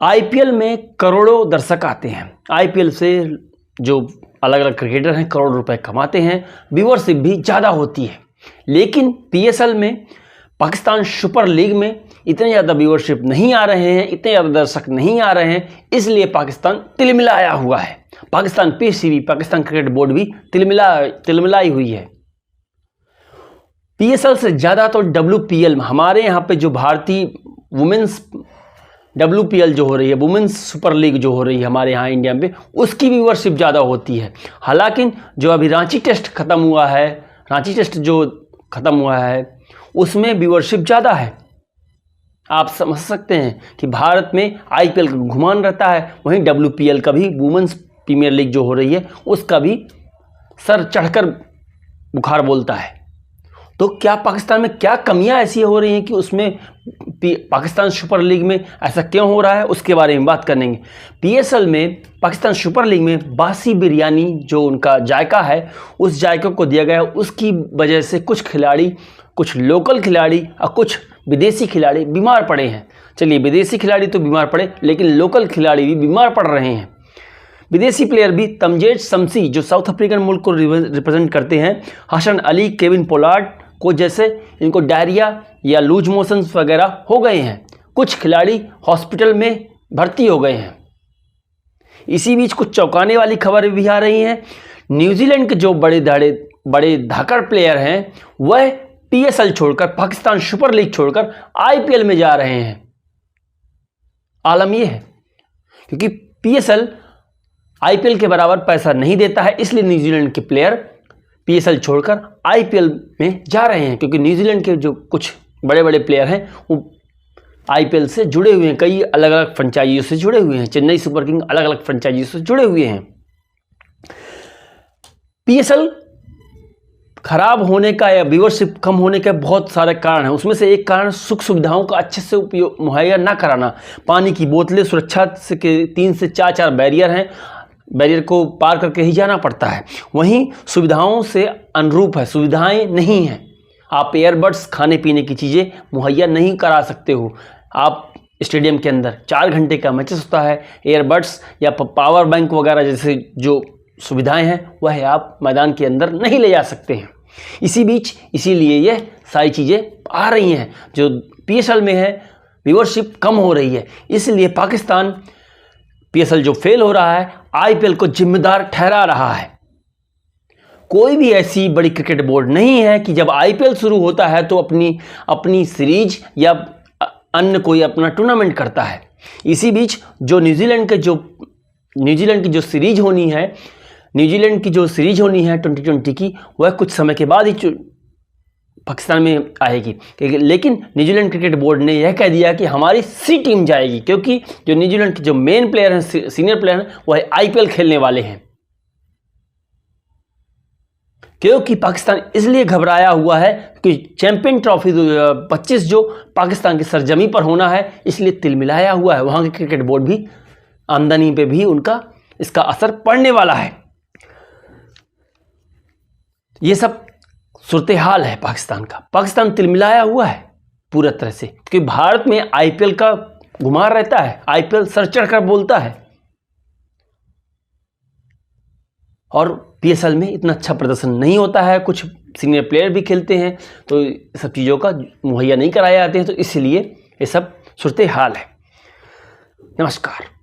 IPL में करोड़ों दर्शक आते हैं। आईपीएल से जो अलग अलग क्रिकेटर हैं करोड़ों रुपए कमाते हैं, व्यूअरशिप भी ज़्यादा होती है। लेकिन पीएसएल में, पाकिस्तान सुपर लीग में इतने ज़्यादा व्यूअरशिप नहीं आ रहे हैं, इतने ज़्यादा दर्शक नहीं आ रहे हैं, इसलिए पाकिस्तान तिलमिलाया हुआ है। Pakistan PCB, Pakistan cricket board भी तिलमिलाई हुई है। पीएसएल से ज़्यादा तो डब्ल्यूपीएल में, हमारे यहाँ पे जो भारतीय वुमेन्स डब्ल्यूपीएल जो हो रही है, वुमेन्स सुपर लीग जो हो रही है हमारे यहाँ इंडिया में, उसकी व्यूअरशिप ज़्यादा होती है। हालांकि जो अभी रांची टेस्ट खत्म हुआ है, रांची टेस्ट जो खत्म हुआ है उसमें व्यूअरशिप ज़्यादा है। आप समझ सकते हैं कि भारत में आईपीएल का घुमान रहता है, वहीं डब्ल्यूपीएल का भी, वुमेन्स प्रीमियर लीग जो हो रही है उसका भी सर चढ़कर बुखार बोलता है। तो क्या पाकिस्तान में क्या कमियां ऐसी हो रही हैं कि उसमें पाकिस्तान सुपर लीग में ऐसा क्यों हो रहा है, उसके बारे में बात करेंगे। पीएसएल में, पाकिस्तान सुपर लीग में बासी बिरयानी जो उनका जायका है, उस जायके को दिया गया है, उसकी वजह से कुछ खिलाड़ी, कुछ लोकल खिलाड़ी और कुछ विदेशी खिलाड़ी बीमार पड़े हैं। चलिए, विदेशी खिलाड़ी तो बीमार पड़े, लेकिन लोकल खिलाड़ी भी बीमार पड़ रहे हैं। विदेशी प्लेयर भी, तमजेद शमसी जो साउथ अफ्रीकन मुल्क को रिप्रेजेंट करते हैं, हसन अली, केविन पोलार्ड को जैसे इनको डायरिया या लूज मोशंस वगैरह हो गए हैं। कुछ खिलाड़ी हॉस्पिटल में भर्ती हो गए हैं। इसी बीच कुछ चौंकाने वाली खबरें भी आ रही हैं। न्यूजीलैंड के जो बड़े धाकड़ प्लेयर हैं वह पीएसएल छोड़कर, पाकिस्तान सुपर लीग छोड़कर आईपीएल में जा रहे हैं। आलम यह है क्योंकि पीएसएल आईपीएल के बराबर पैसा नहीं देता है, इसलिए न्यूजीलैंड के प्लेयर पीएसएल छोड़कर आईपीएल में जा रहे हैं। क्योंकि न्यूजीलैंड के जो कुछ बड़े बड़े प्लेयर हैं वो आईपीएल से जुड़े हुए हैं, कई अलग अलग फ्रेंचाइजियों से जुड़े हुए हैं। चेन्नई सुपर किंग अलग अलग फ्रेंचाइजियों से जुड़े हुए हैं। पीएसएल खराब होने का या व्यूअरशिप कम होने के बहुत सारे कारण हैं। उसमें से एक कारण सुख सुविधाओं का अच्छे से उपयोग मुहैया ना कराना। पानी की बोतलें, सुरक्षा से के 3 से 4 बैरियर हैं, बैरियर को पार करके ही जाना पड़ता है। वहीं सुविधाओं से अनुरूप है, सुविधाएं नहीं हैं। आप एयरबड्स, खाने पीने की चीज़ें मुहैया नहीं करा सकते हो। आप स्टेडियम के अंदर 4 घंटे का मैचेस होता है, एयरबड्स या पावर बैंक वगैरह जैसे जो सुविधाएं हैं वह आप मैदान के अंदर नहीं ले जा सकते हैं। इसीलिए यह सारी चीज़ें आ रही हैं। जो पीएसएल में है व्यूअरशिप कम हो रही है, इसलिए पाकिस्तान पीएसएल जो फेल हो रहा है आईपीएल को जिम्मेदार ठहरा रहा है। कोई भी ऐसी बड़ी क्रिकेट बोर्ड नहीं है कि जब आईपीएल शुरू होता है तो अपनी सीरीज या अन्य कोई अपना टूर्नामेंट करता है। इसी बीच जो न्यूजीलैंड की जो सीरीज होनी है, 2020 की, वह कुछ समय के बाद ही पाकिस्तान में आएगी। लेकिन न्यूजीलैंड क्रिकेट बोर्ड ने यह कह दिया कि हमारी सी टीम जाएगी, क्योंकि जो न्यूजीलैंड के जो मेन प्लेयर हैं, सीनियर प्लेयर हैं, वह आईपीएल खेलने वाले हैं। क्योंकि पाकिस्तान इसलिए घबराया हुआ है कि चैंपियन ट्रॉफी 2025 जो पाकिस्तान की सरजमी पर होना है, इसलिए तिलमिलाया हुआ है। वहां के क्रिकेट बोर्ड भी, आमदनी पे भी इसका असर पड़ने वाला है। ये सब सूरत हाल है पाकिस्तान का। पाकिस्तान तिलमिलाया हुआ है पूरा तरह से, क्योंकि भारत में आईपीएल का घुमार रहता है, आईपीएल सर चढ़कर बोलता है और पीएसएल में इतना अच्छा प्रदर्शन नहीं होता है। कुछ सीनियर प्लेयर भी खेलते हैं तो सब चीज़ों का मुहैया नहीं कराया जाते हैं, तो इसलिए ये सब सूरत हाल है। नमस्कार।